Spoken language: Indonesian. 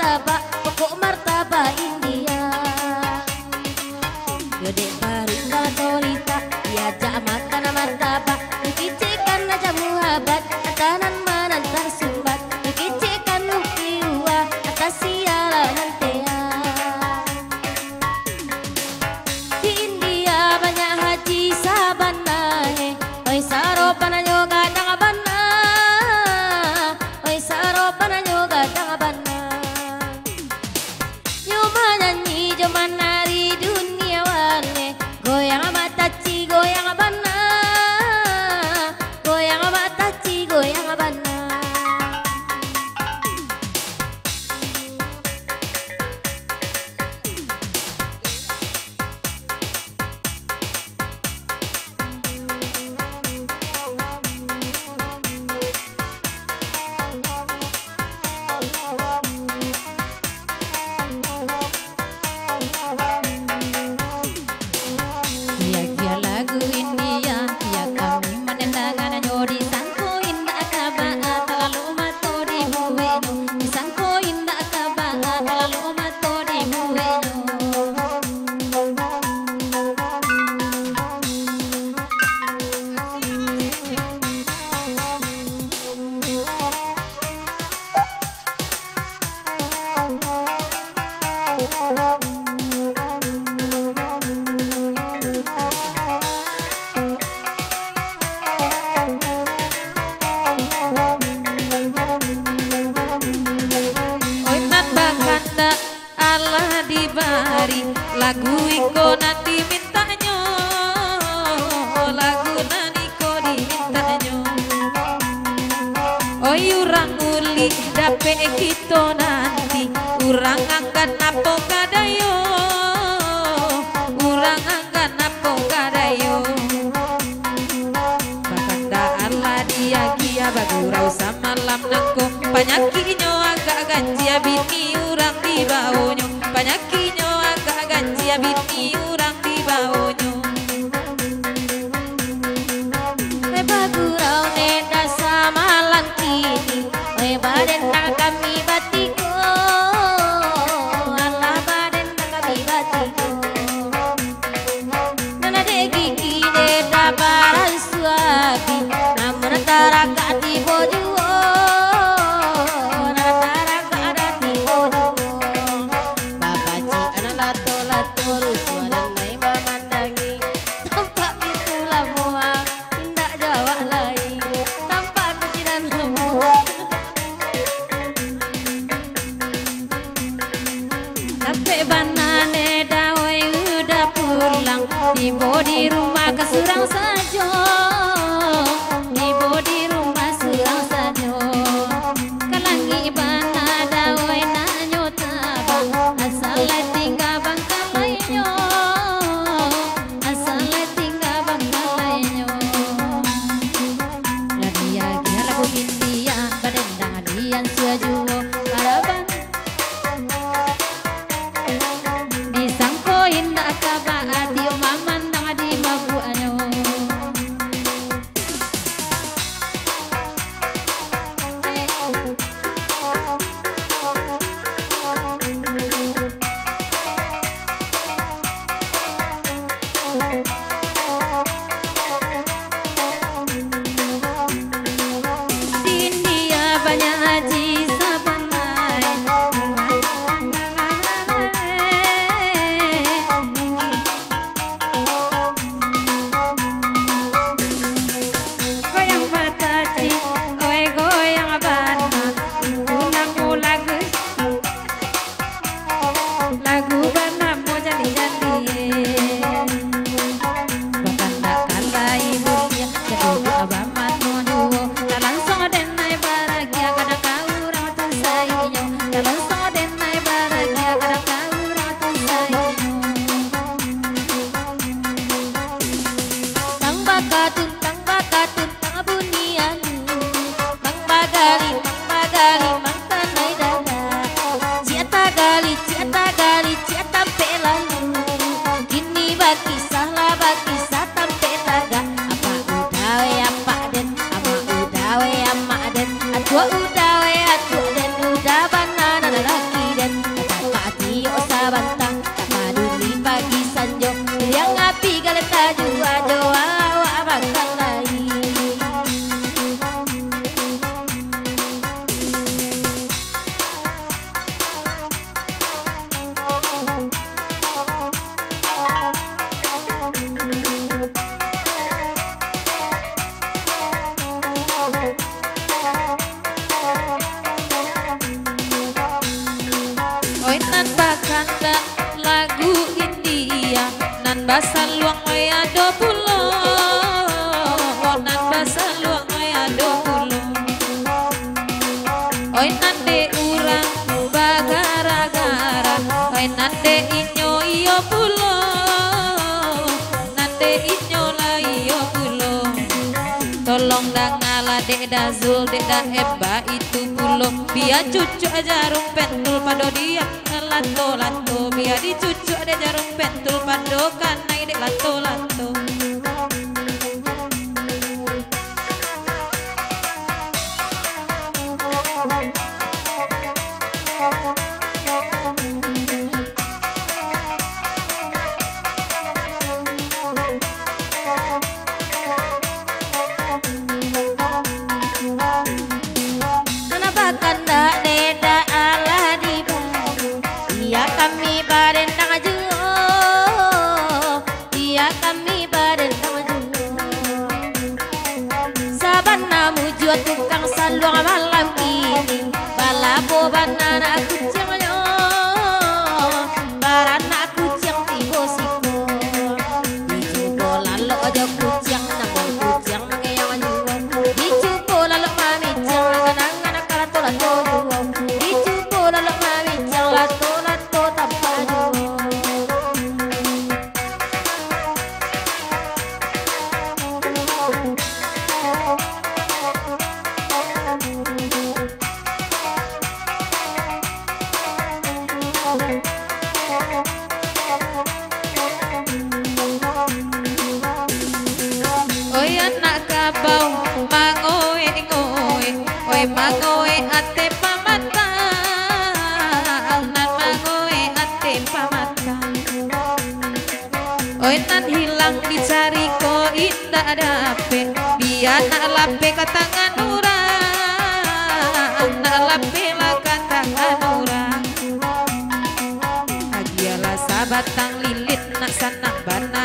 martabak, pokok martabak India. Gede paring torita, diajak makan martabak, dikicikan aja muhabat, atanan manantar sumbat, dikicikan ukiwa, atas sialan antea. Di India banyak haji sabana, oi saropana yoga dangabana, oi saropana yoga dangabana. Nyoba nyanyi, nyoba nari dunia warne, goyang mataci, goyang bana, goyang mataci, goyang bana. Dia lagu India, dia kami menendangan nyori sangko indah kabaa terlalu mato di buweno, sangko indah kabaa terlalu mato di buweno. Oi nat bakanda Allah dibari lagu iko nanti mintanyo, lagu naniko dimintanyo. Oi urang uli dape kita nanti, urang angkat napo kadayo, urang angkat napo kadayo. Bakanda Allah dia gia bagurau sama lam nangko, panyakinyo agak ganjia bini urang di bawonyo, panyakinyo agak ganjia bini urang di bawonyo. Bagurau neda sama langkini, baden nak kami batiko, Allah baden nak kami batiko. Nana degi kine dabaran suabi, namun taraka di bojuo, nana taraka ada di bojuo. Bapak cik anak lato lato rusuhan mai memandangi, tampak itulah mua, tindak jawab lain, tampak kecilan semua. Sampai banane dawai udah pulang, ibu di rumah kesurang saja, ibu di rumah surang saja. Kalangi bana dawai nanyo tabang, asal tinggal bangkal lainyo, asal tinggal bangkal lainyo. Dia gia lagu India, badendang dian suajuo, karaban disangko indah kabaa dio mamandang di mabuanyo. Di India banyak haji sabanai, goyang mataci, oi goyang bana, unangku lagu bana mau jadi-jadi. Bakanda kala ibu dia jadi abamat monuo, dalam soden nai baragia kadang kau orang tersayang, dalam soden nai baragia kadang kau orang tersayang. Tang bakatun tang bunian, bang bagali mang tanai dada, ciata gali ciata pelalu, kini bakisah lah bakisah tampe taga, apa udawe apa den, apa udawe ama den, atua udawe atu den udah banana basal luang oi ado pulo, nan basal luang oi ado pulo. Oi nande urang bagara-gara, oi nande inyo iyo pulo, nande inyo la iyo pulo. Tolong dangala dek da zul dek da eba itu pulo, biar cucu jarum pentul pado dia lato-lato, biar dicucu ada jarum pentul pado kanai dek lato-lato. Tukang saluang malam ini balabo banana kucing yo barana kucing tibo siko dicubo lalu aja kucing namun kucing ngeyang juwo dicubo lalu mami jang kanang-kanang kalato juwo dicubo lalu mami jang lato tanpa juwo. Oi anak kabau mangoe-ngoe, oi mangoe ate pamata, nan mangoe ate pamata. Oi nan hilang dicari ko indah dape, biar nak lape kata nganurang, nak lape lah kata nganurang. Agialah sabatang lilit nak sanak bana